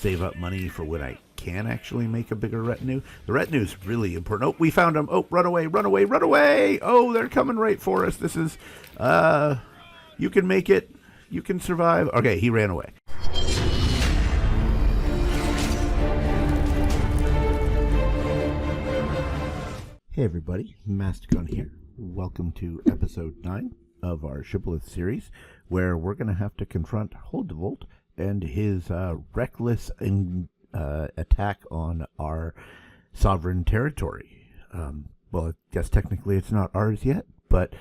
save up money for when I can actually make a bigger retinue. The retinue is really important. Oh, we found them. Oh, run away, run away, run away. Oh, they're coming right for us. This is, you can make it. You can survive. Okay, he ran away. Hey everybody, Masticon here. Welcome to episode 9 of our Shibboleth series, where we're going to have to confront Hildebolt and his reckless attack on our sovereign territory. Well, I guess technically it's not ours yet, but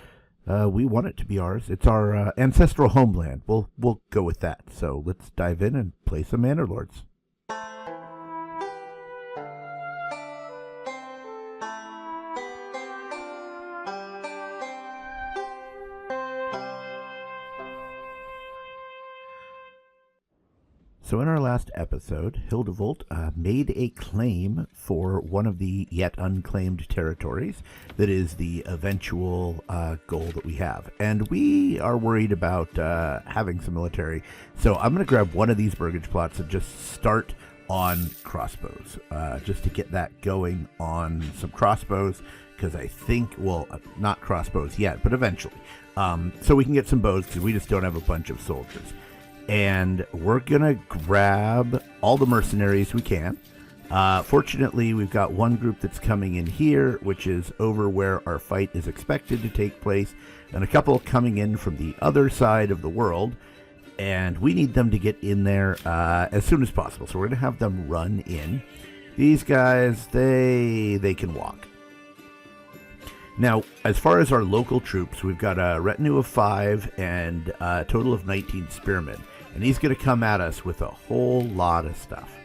we want it to be ours. It's our ancestral homeland. We'll go with that. So let's dive in and play some Manor Lords. So in our last episode, Hildebolt made a claim for one of the yet unclaimed territories that is the eventual goal that we have. And we are worried about having some military. So I'm going to grab one of these burgage plots and just start on crossbows, just to get that going on some crossbows, because I think, well, not crossbows yet, but eventually. So we can get some bows, because we just don't have a bunch of soldiers. And we're gonna grab all the mercenaries we can. Fortunately, we've got one group that's coming in here, which is over where our fight is expected to take place, and a couple coming in from the other side of the world, and we need them to get in there as soon as possible. So we're gonna have them run in. These guys, they can walk. Now, as far as our local troops, we've got a retinue of 5 and a total of 19 spearmen. And he's going to come at us with a whole lot of stuff.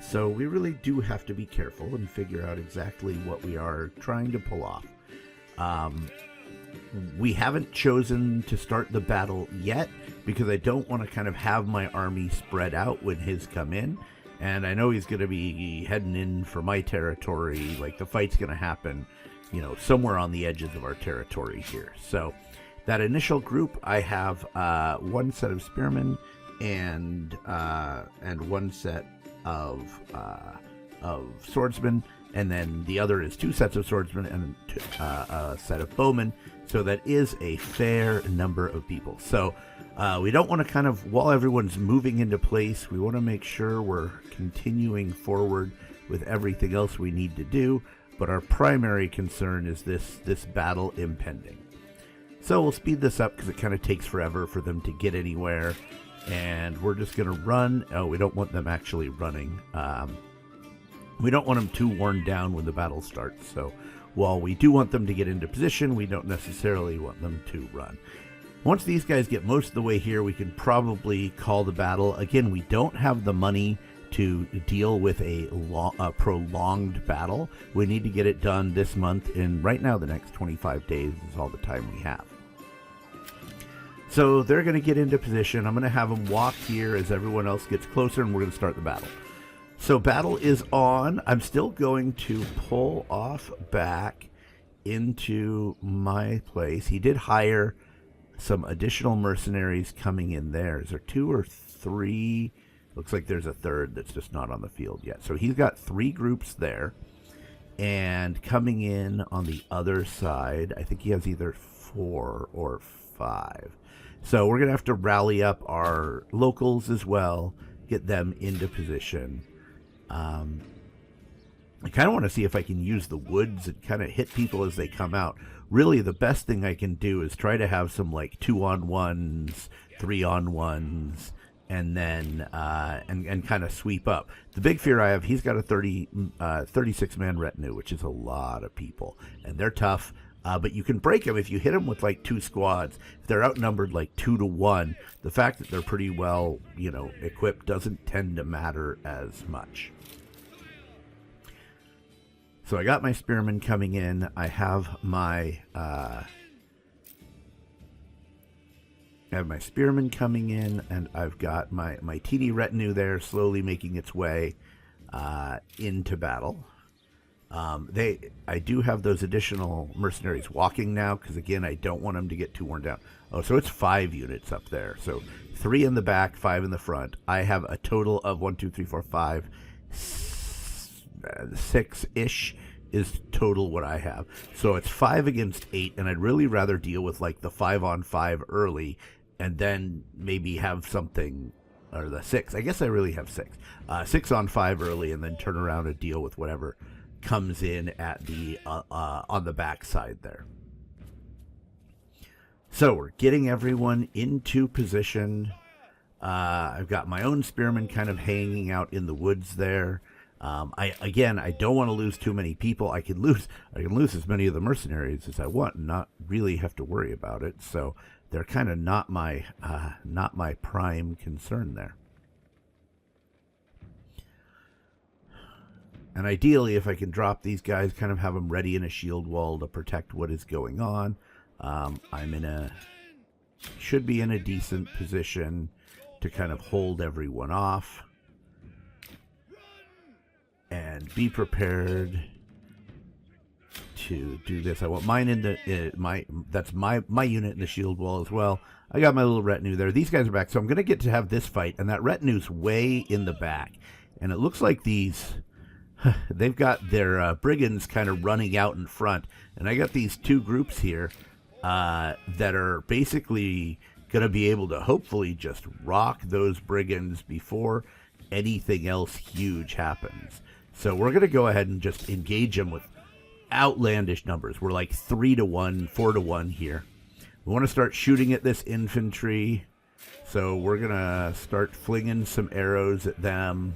So we really do have to be careful and figure out exactly what we are trying to pull off. We haven't chosen to start the battle yet because I don't want to kind of have my army spread out when his come in. And I know he's going to be heading in for my territory. Like, the fight's going to happen, you know, somewhere on the edges of our territory here. So that initial group, I have one set of spearmen and one set of swordsmen, and then the other is 2 sets of swordsmen and a set of bowmen. So that is a fair number of people. So we don't want to kind of, while everyone's moving into place, we want to make sure we're continuing forward with everything else we need to do. But our primary concern is this battle impending. So we'll speed this up because it kind of takes forever for them to get anywhere. And we're just going to run. Oh, we don't want them actually running. We don't want them too worn down when the battle starts. So while we do want them to get into position, we don't necessarily want them to run. Once these guys get most of the way here, we can probably call the battle. Again, we don't have the money to deal with a prolonged battle. We need to get it done this month, and right now the next 25 days is all the time we have. So they're going to get into position. I'm going to have them walk here as everyone else gets closer, and we're going to start the battle. So battle is on. I'm still going to pull off back into my place. He did hire some additional mercenaries coming in there. Is there 2 or 3? Looks like there's a third that's just not on the field yet. So he's got 3 groups there. And coming in on the other side, I think he has either 4 or 5. So we're going to have to rally up our locals as well, get them into position. I kind of want to see if I can use the woods and kind of hit people as they come out. Really, the best thing I can do is try to have some like 2-on-1s, 3-on-1s, and then and kind of sweep up. The big fear I have, he's got a 36-man retinue, which is a lot of people, and they're tough. But you can break them if you hit them with like 2 squads. If they're outnumbered like 2 to 1, the fact that they're pretty well, you know, equipped doesn't tend to matter as much. So I got my spearmen coming in. I have my spearmen coming in, and I've got my teeny retinue there slowly making its way into battle. I do have those additional mercenaries walking now, because again, I don't want them to get too worn down. Oh, so it's 5 units up there. So 3 in the back, 5 in the front. I have a total of 1, 2, 3, 4, 5, 6-ish is total what I have. So it's 5 against 8, and I'd really rather deal with like the 5-on-5 early, and then maybe have something, or the 6. I guess I really have 6. 6-on-5 early, and then turn around and deal with whatever comes in at the on the back side there. So we're getting everyone into position. I've got my own spearmen kind of hanging out in the woods there. I don't want to lose too many people. I can lose as many of the mercenaries as I want and not really have to worry about it. So they're kind of not my prime concern there. And ideally, if I can drop these guys, kind of have them ready in a shield wall to protect what is going on. Should be in a decent position to kind of hold everyone off. And be prepared to do this. I want mine in the that's my unit in the shield wall as well. I got my little retinue there. These guys are back, so I'm going to get to have this fight, and that retinue's way in the back. And it looks like they've got their brigands kind of running out in front, and I got these 2 groups here that are basically going to be able to hopefully just rock those brigands before anything else huge happens. So we're going to go ahead and just engage them with outlandish numbers. We're like 3-to-1, 4-to-1 here. We want to start shooting at this infantry, so we're going to start flinging some arrows at them.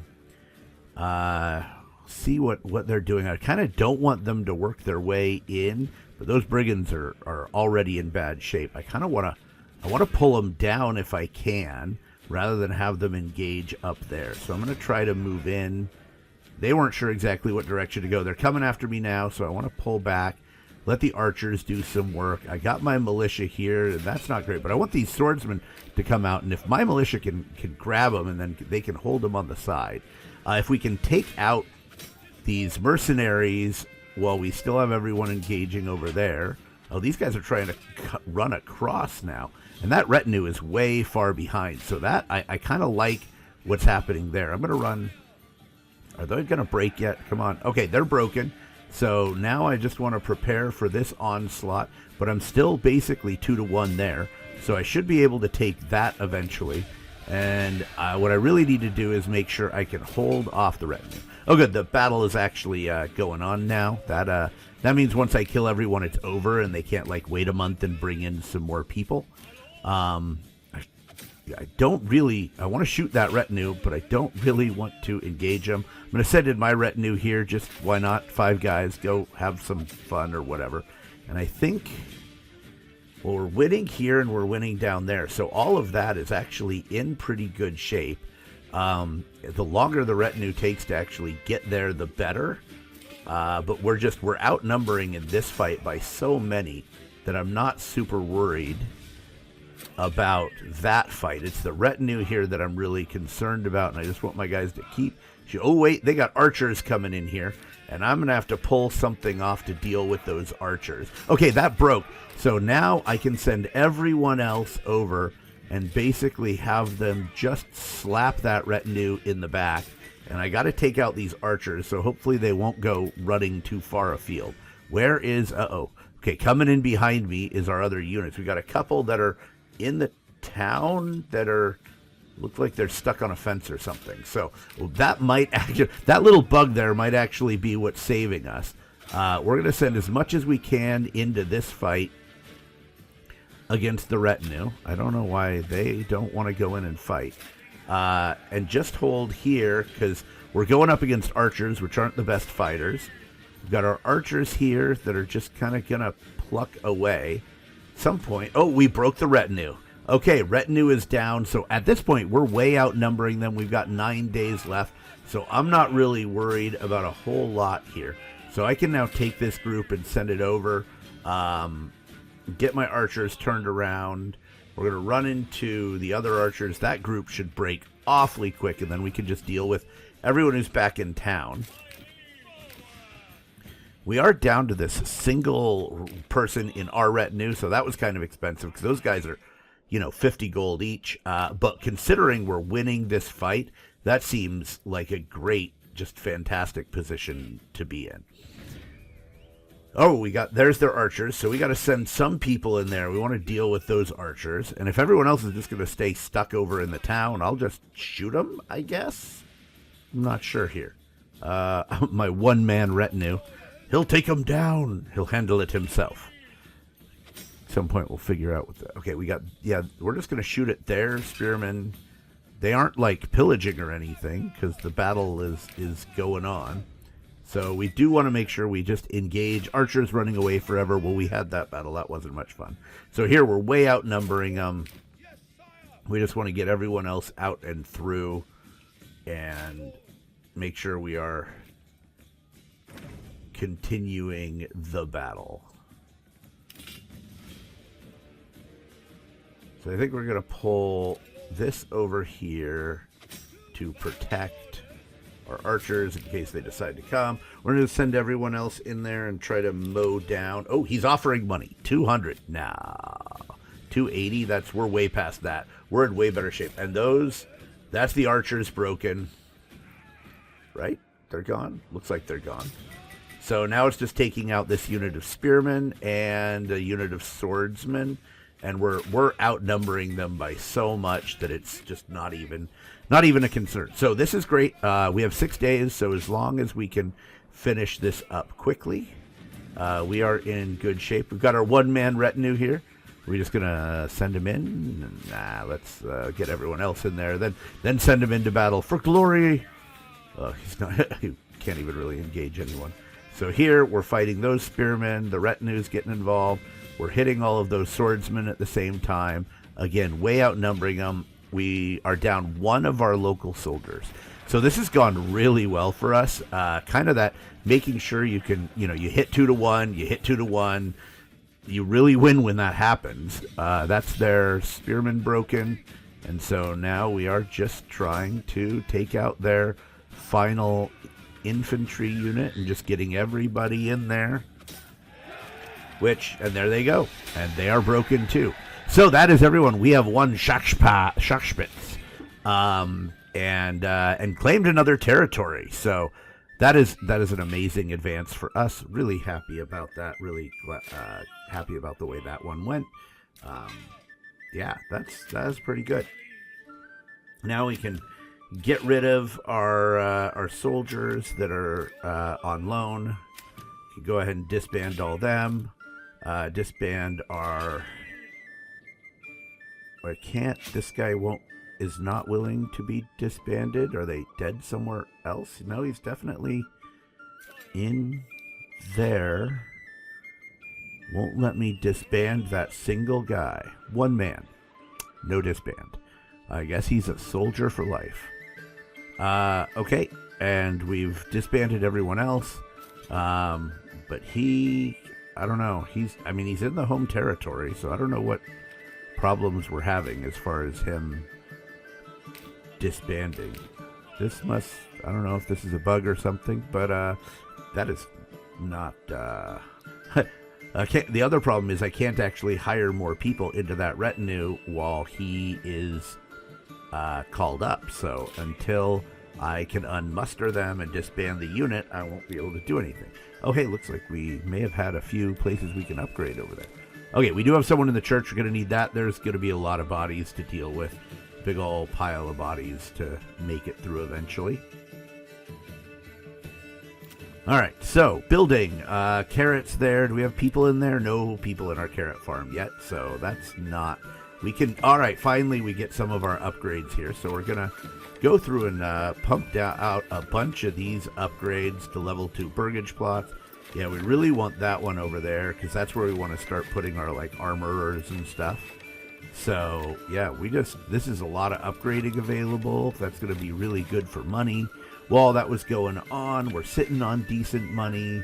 See what they're doing. I kind of don't want them to work their way in, but those brigands are already in bad shape. I kind of want to pull them down if I can, rather than have them engage up there. So I'm going to try to move in. They weren't sure exactly what direction to go. They're coming after me now, so I want to pull back, let the archers do some work. I got my militia here, and that's not great, but I want these swordsmen to come out, and if my militia can grab them, and then they can hold them on the side. If we can take out these mercenaries while we still have everyone engaging over there. Oh, these guys are trying to run across now. And that retinue is way far behind. So that, I kind of like what's happening there. I'm going to run. Are they going to break yet? Come on. Okay, they're broken. So now I just want to prepare for this onslaught. But I'm still basically 2-to-1 there. So I should be able to take that eventually. And what I really need to do is make sure I can hold off the retinue. Oh, good. The battle is actually going on now. That means once I kill everyone, it's over, and they can't like wait a month and bring in some more people. I don't really. I want to shoot that retinue, but I don't really want to engage them. I'm going to send in my retinue here. Just why not? 5 guys, go have some fun or whatever. And I think, well, we're winning here and we're winning down there. So all of that is actually in pretty good shape. The longer the retinue takes to actually get there, the better. But we're outnumbering in this fight by so many that I'm not super worried about that fight. It's the retinue here that I'm really concerned about, and I just want my guys to keep. Oh, wait, they got archers coming in here, and I'm going to have to pull something off to deal with those archers. Okay, that broke. So now I can send everyone else over and basically have them just slap that retinue in the back. And I got to take out these archers, so hopefully they won't go running too far afield. Where is... Okay, coming in behind me is our other units. We got a couple that are in the town that look like they're stuck on a fence or something. So that might actually... That little bug there might actually be what's saving us. We're going to send as much as we can into this fight against the retinue. I don't know why they don't want to go in and fight. And just hold here, because we're going up against archers, which aren't the best fighters. We've got our archers here that are just kind of going to pluck away. At some point, oh, we broke the retinue. Okay, retinue is down. So at this point, we're way outnumbering them. We've got 9 days left. So I'm not really worried about a whole lot here. So I can now take this group and send it over. Get my archers turned around. We're going to run into the other archers. That group should break awfully quick, and then we can just deal with everyone who's back in town. We are down to this single person in our retinue, so that was kind of expensive because those guys are, 50 gold each. But considering we're winning this fight, that seems like a great, just fantastic position to be in. Oh, there's their archers, so we got to send some people in there. We want to deal with those archers. And if everyone else is just going to stay stuck over in the town, I'll just shoot them, I guess. I'm not sure here. My one-man retinue. He'll take him down. He'll handle it himself. At some point, we'll figure out what the... Okay, we're just going to shoot at their spearmen. They aren't, pillaging or anything, because the battle is going on. So we do want to make sure we just engage. Archers running away forever. Well, we had that battle. That wasn't much fun. So here, we're way outnumbering them. We just want to get everyone else out and through and make sure we are continuing the battle. So I think we're going to pull this over here to protect our archers in case they decide to come. We're going to send everyone else in there and try to mow down. Oh, he's offering money. 200. Nah. 280. We're way past that. We're in way better shape. And that's the archers broken. Right? They're gone? Looks like they're gone. So now it's just taking out this unit of spearmen and a unit of swordsmen, and we're outnumbering them by so much that it's just not even a concern. So this is great. We have 6 days, so as long as we can finish this up quickly, we are in good shape. We've got our one-man retinue here. We're just gonna send him in. Nah, let's get everyone else in there. Then send him into battle for glory. He's not. He can't even really engage anyone. So here we're fighting those spearmen. The retinue's getting involved. We're hitting all of those swordsmen at the same time. Again, way outnumbering them. We are down one of our local soldiers. So this has gone really well for us. Kind of that making sure you can, you hit 2 to 1, you hit 2 to 1. You really win when that happens. That's their spearmen broken. And so now we are just trying to take out their final infantry unit and just getting everybody in there. And there they go. And they are broken too. So that is everyone. We have won Schachspitz. And claimed another territory. So that is an amazing advance for us. Really happy about that. Really happy about the way that one went. That's pretty good. Now we can get rid of our soldiers that are on loan. We can go ahead and disband all them. Disband our... I can't. This guy is not willing to be disbanded. Are they dead somewhere else? No, he's definitely in there. Won't let me disband that single guy. One man. No disband. I guess he's a soldier for life. Okay. And we've disbanded everyone else. But I don't know. He's in the home territory, so I don't know what problems we're having as far as him disbanding. I don't know if this is a bug or something, but that is not... the other problem is I can't actually hire more people into that retinue while he is called up. So until I can unmuster them and disband the unit, I won't be able to do anything. Oh, hey, looks like we may have had a few places we can upgrade over there. Okay, we do have someone in the church. We're going to need that. There's going to be a lot of bodies to deal with. Big old pile of bodies to make it through eventually. All right, so building. Carrots there. Do we have people in there? No people in our carrot farm yet, so that's not... All right, finally we get some of our upgrades here. So we're going to go through and pump out a bunch of these upgrades to level 2 burgage plots. Yeah, we really want that one over there because that's where we want to start putting our armorers and stuff. So yeah, this is a lot of upgrading available. That's going to be really good for money. While that was going on, we're sitting on decent money.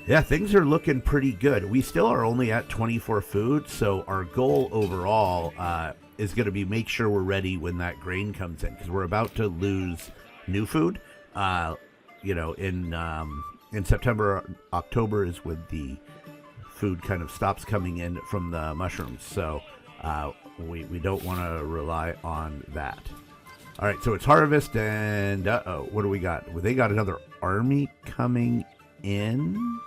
Yeah, things are looking pretty good. We still are only at 24 food, so our goal overall is going to be make sure we're ready when that grain comes in because we're about to lose new food. in September, October is when the food kind of stops coming in from the mushrooms. So we don't want to rely on that. All right, so it's harvest, and what do we got? Well, they got another army coming in.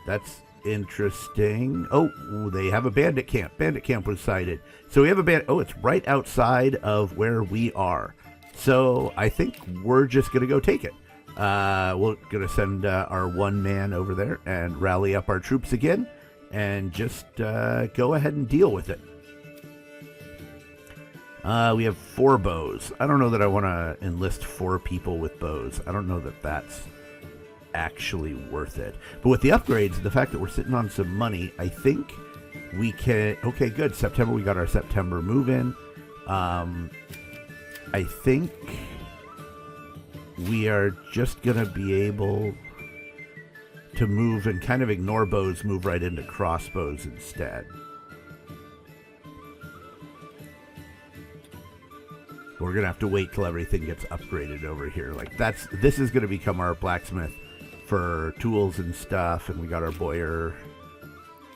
That's interesting. Oh, they have a bandit camp. Bandit camp was sighted. So we have a it's right outside of where we are. So I think we're just going to go take it. We're going to send our one man over there and rally up our troops again and just go ahead and deal with it. We have 4 bows. I don't know that I want to enlist 4 people with bows. I don't know that that's actually worth it. But with the upgrades, the fact that we're sitting on some money, I think we can... Okay, good. September, we got our September move-in. I think we are just going to be able to move and kind of ignore bows, move right into crossbows instead. We're going to have to wait till everything gets upgraded over here. Like this is going to become our blacksmith for tools and stuff. And we got our Boyer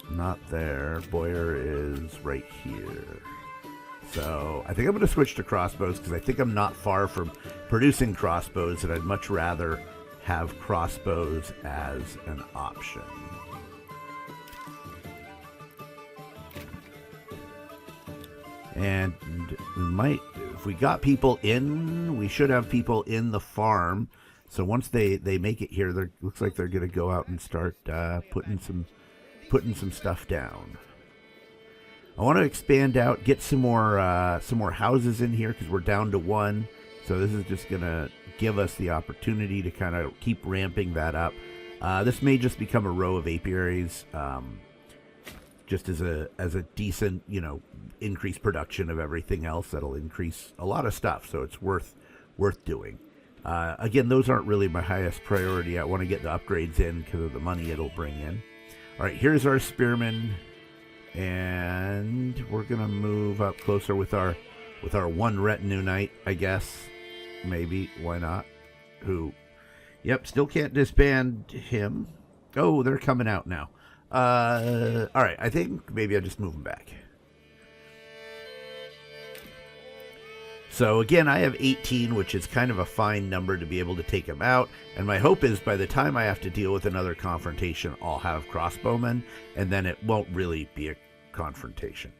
not there. Boyer is right here. So I think I'm going to switch to crossbows because I think I'm not far from producing crossbows, and I'd much rather have crossbows as an option. And we might, if we got people in, we should have people in the farm. So once they make it here, looks like they're going to go out and start putting some stuff down. I want to expand out, get some more houses in here because we're down to 1. So this is just going to give us the opportunity to kind of keep ramping that up. This may just become a row of apiaries. Just as a decent, increased production of everything else, that'll increase a lot of stuff. So it's worth doing. Again, those aren't really my highest priority. I want to get the upgrades in because of the money it'll bring in. All right, here's our spearmen, and we're gonna move up closer with our one retinue knight, I guess. Maybe, why not? Yep, still can't disband him. Oh, they're coming out now. All right, I think maybe I'll just move them back. So again, I have 18, which is kind of a fine number to be able to take them out. And my hope is by the time I have to deal with another confrontation, I'll have crossbowmen, and then it won't really be a confrontation.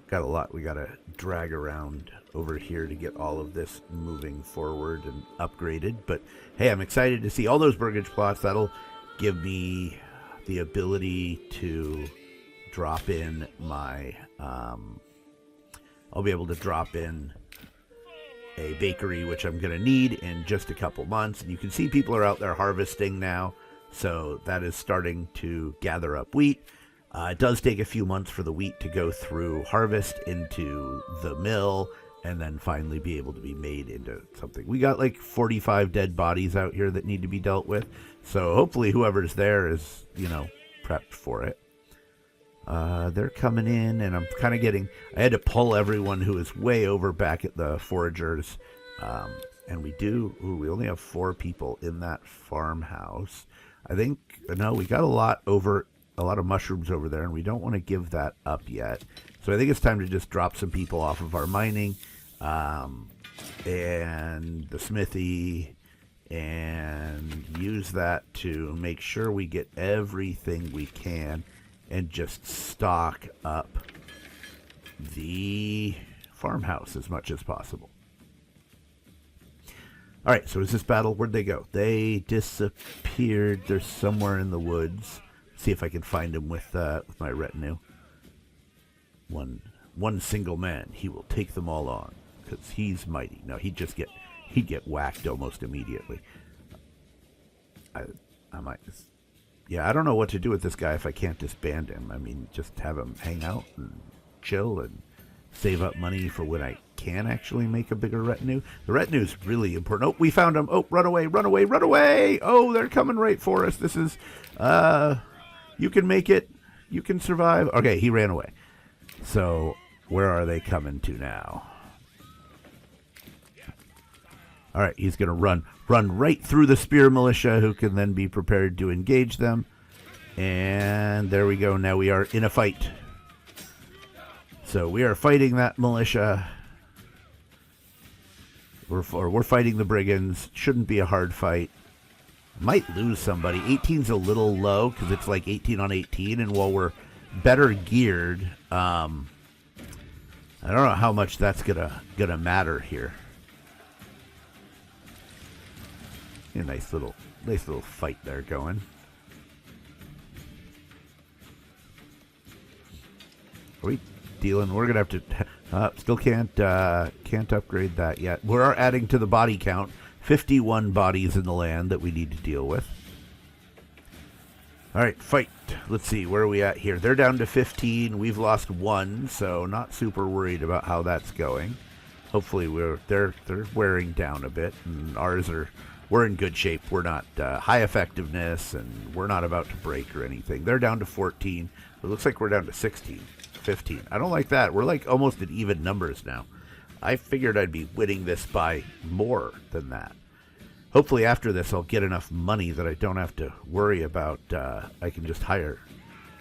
Got a lot we got to drag around over here to get all of this moving forward and upgraded. But hey, I'm excited to see all those burgage plots. That'll give me the ability to drop in my I'll be able to drop in a bakery, which I'm going to need in just a couple months. And you can see people are out there harvesting now, so that is starting to gather up wheat. It does take a few months for the wheat to go through harvest into the mill and then finally be able to be made into something. We got like 45 dead bodies out here that need to be dealt with. So hopefully whoever's there is, prepped for it. They're coming in, and I'm kind of I had to pull everyone who is way over back at the foragers. And we only have 4 people in that farmhouse. I think, no, we got a lot of mushrooms over there, and we don't want to give that up yet. So I think it's time to just drop some people off of our mining, and the smithy, and use that to make sure we get everything we can and just stock up the farmhouse as much as possible. All right, so is this battle? Where'd they go? They disappeared. They're somewhere in the woods. See if I can find them with my retinue. One single man, he will take them all on because he's mighty. No, he'd get whacked almost immediately. I might just, I don't know what to do with this guy if I can't disband him. I mean, just have him hang out and chill and save up money for when I can actually make a bigger retinue. The retinue is really important. Oh, we found him. Oh, run away, run away, run away. Oh, they're coming right for us. This is, you can make it. You can survive. Okay, he ran away. So where are they coming to now? All right, he's going to run right through the spear militia, who can then be prepared to engage them. And there we go. Now we are in a fight. So we are fighting that militia. We're fighting the brigands. Shouldn't be a hard fight. Might lose somebody. 18's a little low because it's like 18 on 18. And while we're better geared, I don't know how much that's gonna matter here. A nice little fight there going. Are we dealing? We're gonna have to. Still can't upgrade that yet. We're adding to the body count. 51 bodies in the land that we need to deal with. All right, fight. Let's see, where are we at here? They're down to 15. We've lost 1, so not super worried about how that's going. Hopefully, they're wearing down a bit, and we're in good shape. We're not high effectiveness, and we're not about to break or anything. They're down to 14. It looks like we're down to 16, 15. I don't like that. We're like almost at even numbers now. I figured I'd be winning this by more than that. Hopefully after this I'll get enough money that I don't have to worry about, I can just hire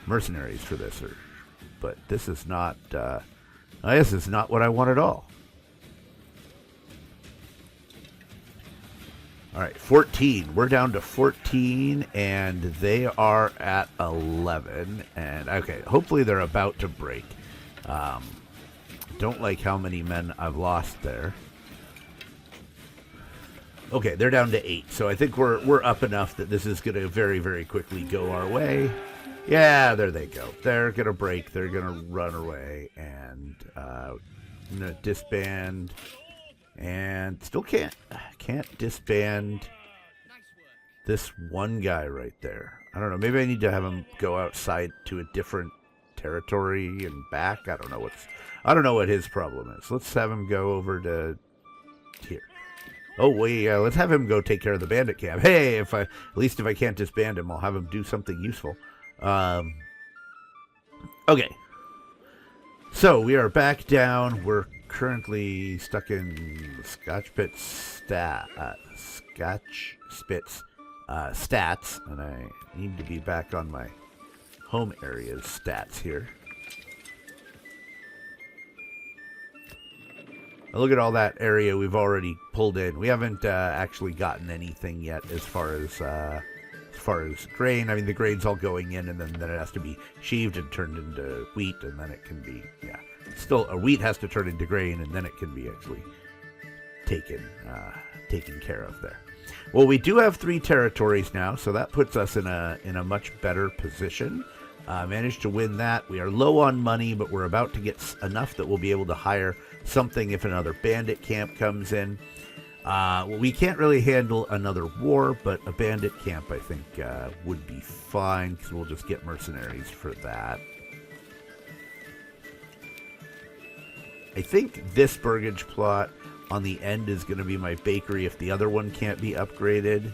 mercenaries for this. But this is not what I want at all. Alright, 14. We're down to 14, and they are at 11. And, okay, hopefully they're about to break. Don't like how many men I've lost there. Okay, they're down to 8, so I think we're up enough that this is going to very, very quickly go our way. Yeah, there they go. They're going to break. They're going to run away and disband. And still can't disband this one guy right there. I don't know. Maybe I need to have him go outside to a different territory and back. I don't know what his problem is. Let's have him go over to here. Oh wait, let's have him go take care of the bandit camp. Hey, at least if I can't disband him, I'll have him do something useful. Okay. So we are back down. We're currently stuck in Scotch Spitz stats, and I need to be back on my home area's stats here. Look at all that area we've already pulled in. We haven't actually gotten anything yet as far as grain. I mean, the grain's all going in, and then it has to be sheaved and turned into wheat, and then it can be, still a wheat has to turn into grain, and then it can be actually taken care of there. Well, we do have 3 territories now, so that puts us in a much better position. Managed to win that. We are low on money, but we're about to get enough that we'll be able to hire something if another bandit camp comes in. We can't really handle another war, but a bandit camp, I think, would be fine, because we'll just get mercenaries for that. I think this burgage plot on the end is going to be my bakery if the other one can't be upgraded.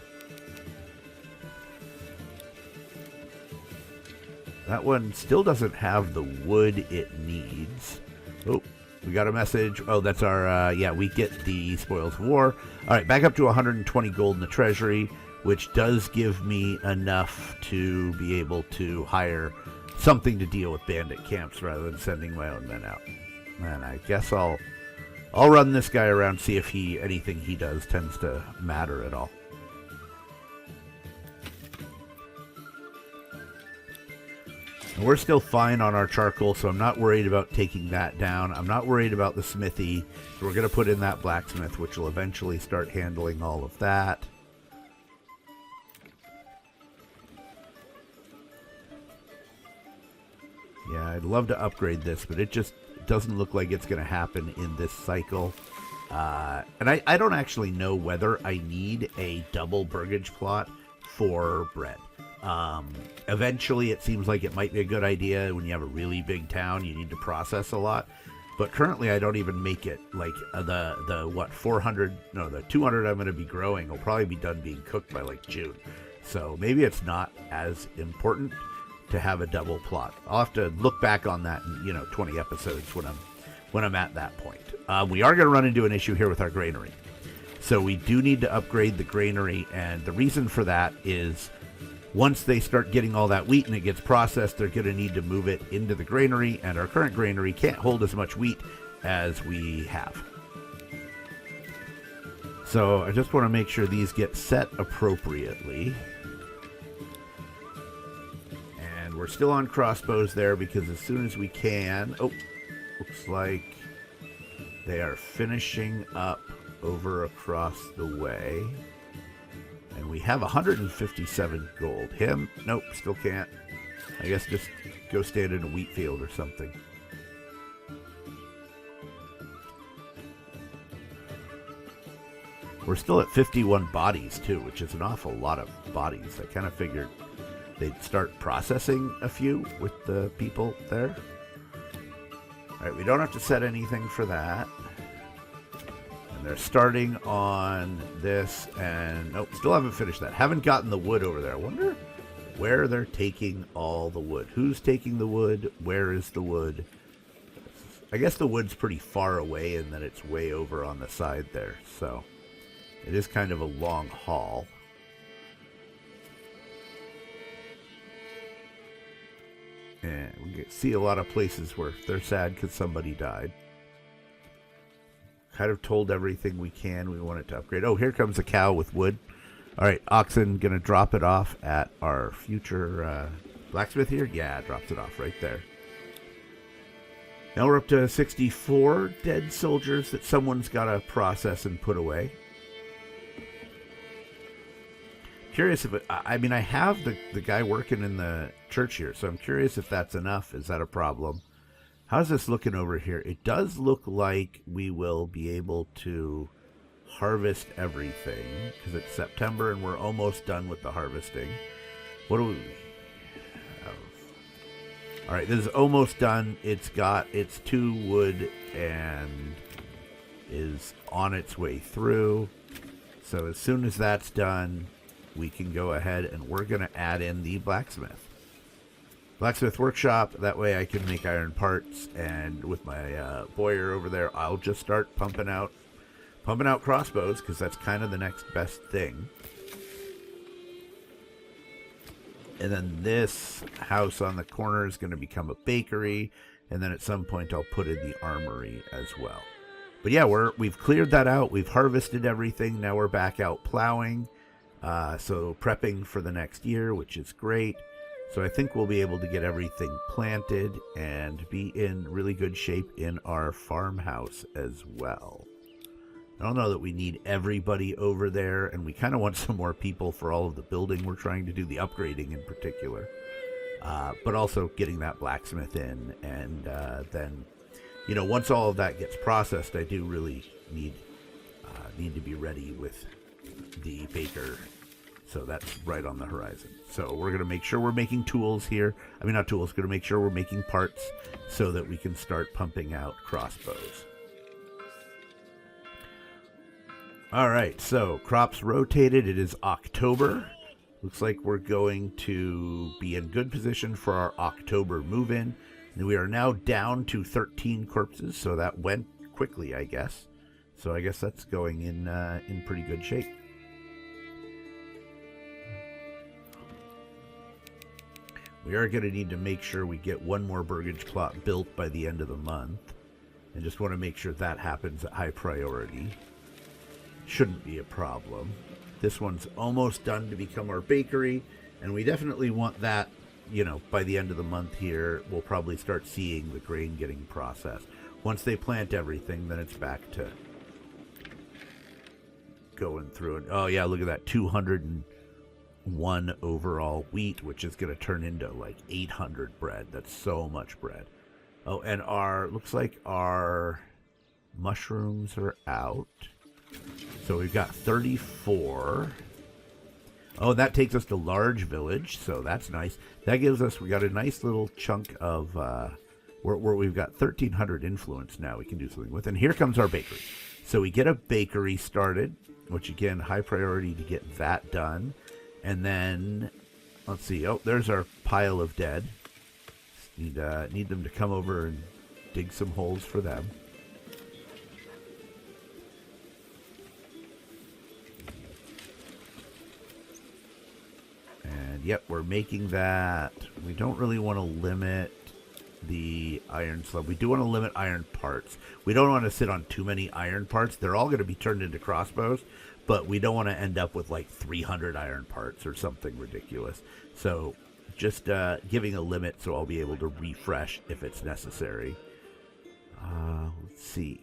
That one still doesn't have the wood it needs. Oh, we got a message. Oh, that's our, we get the spoils of war. All right, back up to 120 gold in the treasury, which does give me enough to be able to hire something to deal with bandit camps rather than sending my own men out. And I guess I'll run this guy around, see if anything he does tends to matter at all. And we're still fine on our charcoal, so I'm not worried about taking that down. I'm not worried about the smithy. So we're going to put in that blacksmith, which will eventually start handling all of that. Yeah, I'd love to upgrade this, but it just doesn't look like it's going to happen in this cycle. And I don't actually know whether I need a double burgage plot for bread. Eventually, it seems like it might be a good idea when you have a really big town. You need to process a lot. But currently, I don't even make it. Like, the 200 I'm going to be growing will probably be done being cooked by, like, June. So maybe it's not as important to have a double plot. I'll have to look back on that in, 20 episodes when I'm at that point. We are going to run into an issue here with our granary. So we do need to upgrade the granary, and the reason for that is once they start getting all that wheat and it gets processed, they're going to need to move it into the granary, and our current granary can't hold as much wheat as we have. So I just want to make sure these get set appropriately. And we're still on crossbows there because as soon as we can... Oh, looks like they are finishing up over across the way. And we have 157 gold. Him? Nope, still can't. I guess just go stand in a wheat field or something. We're still at 51 bodies, too, which is an awful lot of bodies. I kind of figured they'd start processing a few with the people there. All right, we don't have to set anything for that. And they're starting on this, and nope, still haven't finished that. Haven't gotten the wood over there. I wonder where they're taking all the wood. Who's taking the wood? Where is the wood? I guess the wood's pretty far away, and then it's way over on the side there, so... It is kind of a long haul. And we see a lot of places where they're sad because somebody died. Kind of told everything we can. We want it to upgrade. Oh, here comes a cow with wood. All right, oxen, going to drop it off at our future blacksmith here. Yeah, drops it off right there. Now we're up to 64 dead soldiers that someone's got to process and put away. Curious if I mean, I have the guy working in the church here, so I'm curious if that's enough. Is that a problem? How's this looking over here? It does look like we will be able to harvest everything because it's September and we're almost done with the harvesting. What do we have? All right, this is almost done. It's got its 2 wood and is on its way through. So as soon as that's done, we can go ahead and we're going to add in the blacksmith workshop. That way I can make iron parts, and with my boyer over there, I'll just start pumping out crossbows because that's kind of the next best thing. And then this house on the corner is going to become a bakery, and then at some point I'll put in the armory as well. But yeah, we've cleared that out. We've harvested everything. Now we're back out plowing. So prepping for the next year, which is great. So I think we'll be able to get everything planted and be in really good shape in our farmhouse as well. I don't know that we need everybody over there, and we kind of want some more people for all of the building we're trying to do, the upgrading in particular. But also getting that blacksmith in, and then, you know, once all of that gets processed, I do really need to be ready with the baker. So that's right on the horizon. So we're going to make sure we're making tools here. I mean, not tools, going to make sure we're making parts so that we can start pumping out crossbows. All right, so crops rotated. It is October. Looks like we're going to be in good position for our October move-in. And we are now down to 13 corpses, so that went quickly, I guess. So I guess that's going in pretty good shape. We are going to need to make sure we get one more burgage plot built by the end of the month. And just want to make sure that happens at high priority. Shouldn't be a problem. This one's almost done to become our bakery. And we definitely want that, you know, by the end of the month here, we'll probably start seeing the grain getting processed. Once they plant everything, then it's back to going through it. Oh, yeah, look at that. 201 overall wheat, which is going to turn into like 800 bread. That's so much bread. Oh, and looks like our mushrooms are out. So we've got 34. Oh, that takes us to large village, so that's nice. That gives us, we got a nice little chunk of, where we've got 1,300 influence now we can do something with. And here comes our bakery. So we get a bakery started, which again, high priority to get that done. And then, let's see, oh, there's our pile of dead. Need them to come over and dig some holes for them. And yep, we're making that. We don't really want to limit the iron slab. We do want to limit iron parts. We don't want to sit on too many iron parts. They're all going to be turned into crossbows, but we don't want to end up with like 300 iron parts or something ridiculous. So just giving a limit so I'll be able to refresh if it's necessary. Let's see.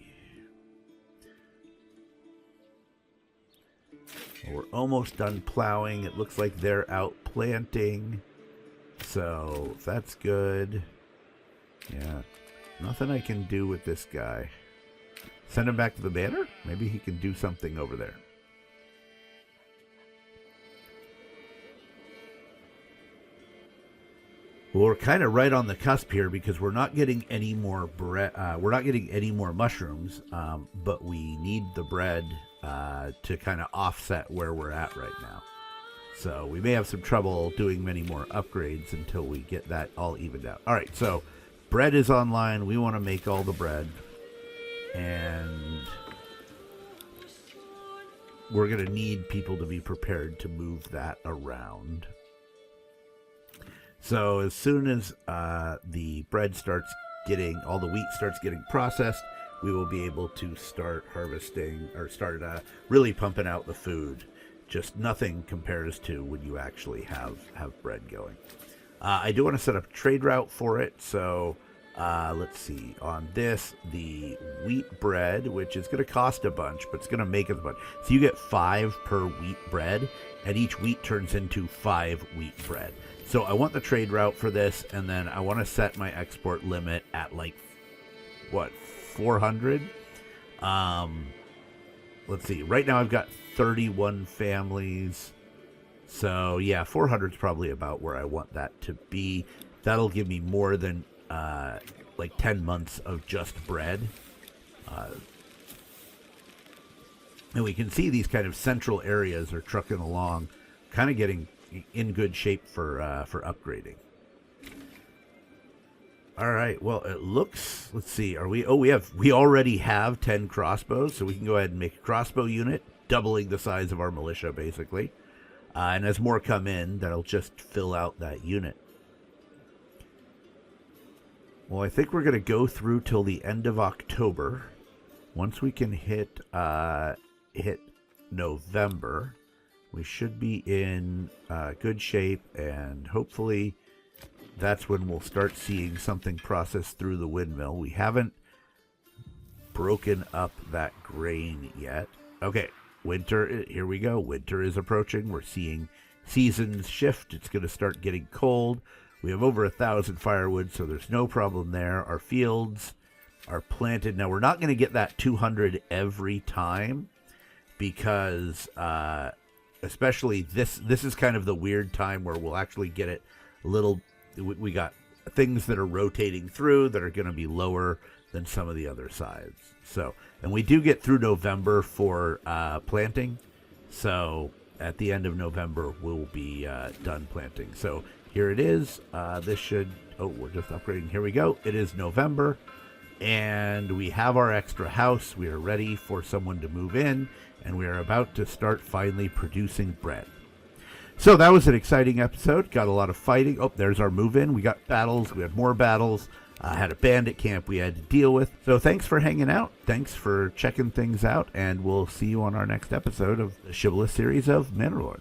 Well, we're almost done plowing. It looks like they're out planting. So that's good. Yeah. Nothing I can do with this guy. Send him back to the manor? Maybe he can do something over there. Well, we're kind of right on the cusp here because we're not getting any more bread. We're not getting any more mushrooms, but we need the bread to kind of offset where we're at right now. So we may have some trouble doing many more upgrades until we get that all evened out. All right, so bread is online. We want to make all the bread, and we're going to need people to be prepared to move that around. So as soon as the bread starts getting, all the wheat starts getting processed, we will be able to start harvesting or start really pumping out the food. Just nothing compares to when you actually have bread going. I do want to set up a trade route for it. So let's see. On this, the wheat bread, which is going to cost a bunch, but it's going to make us a bunch. So you get 5 per wheat bread, and each wheat turns into 5 wheat bread. So I want the trade route for this, and then I want to set my export limit at like, what, 400? Let's see. Right now I've got 31 families. So yeah, 400 is probably about where I want that to be. That'll give me more than like 10 months of just bread. And we can see these kind of central areas are trucking along, kind of getting in good shape for upgrading. All right. Well, it looks. Let's see. Are we? Oh, we already have 10 crossbows, so we can go ahead and make a crossbow unit, doubling the size of our militia, basically. And as more come in, that'll just fill out that unit. Well, I think we're going to go through till the end of October. Once we can hit November, we should be in good shape, and hopefully that's when we'll start seeing something processed through the windmill. We haven't broken up that grain yet. Okay, winter, here we go. Winter is approaching. We're seeing seasons shift. It's going to start getting cold. We have over 1,000 firewood, so there's no problem there. Our fields are planted. Now, we're not going to get that 200 every time because especially this is kind of the weird time where we'll actually get it a little. We got things that are rotating through that are going to be lower than some of the other sides. So, and we do get through November for planting. So at the end of November, we'll be done planting. So here it is. This should, oh, we're just upgrading. Here we go. It is November, and we have our extra house. We are ready for someone to move in, and we are about to start finally producing bread. So that was an exciting episode. Got a lot of fighting. Oh, there's our move-in. We got battles. We had more battles. Had a bandit camp we had to deal with. So thanks for hanging out. Thanks for checking things out. And we'll see you on our next episode of the Shibboleth series of Manor.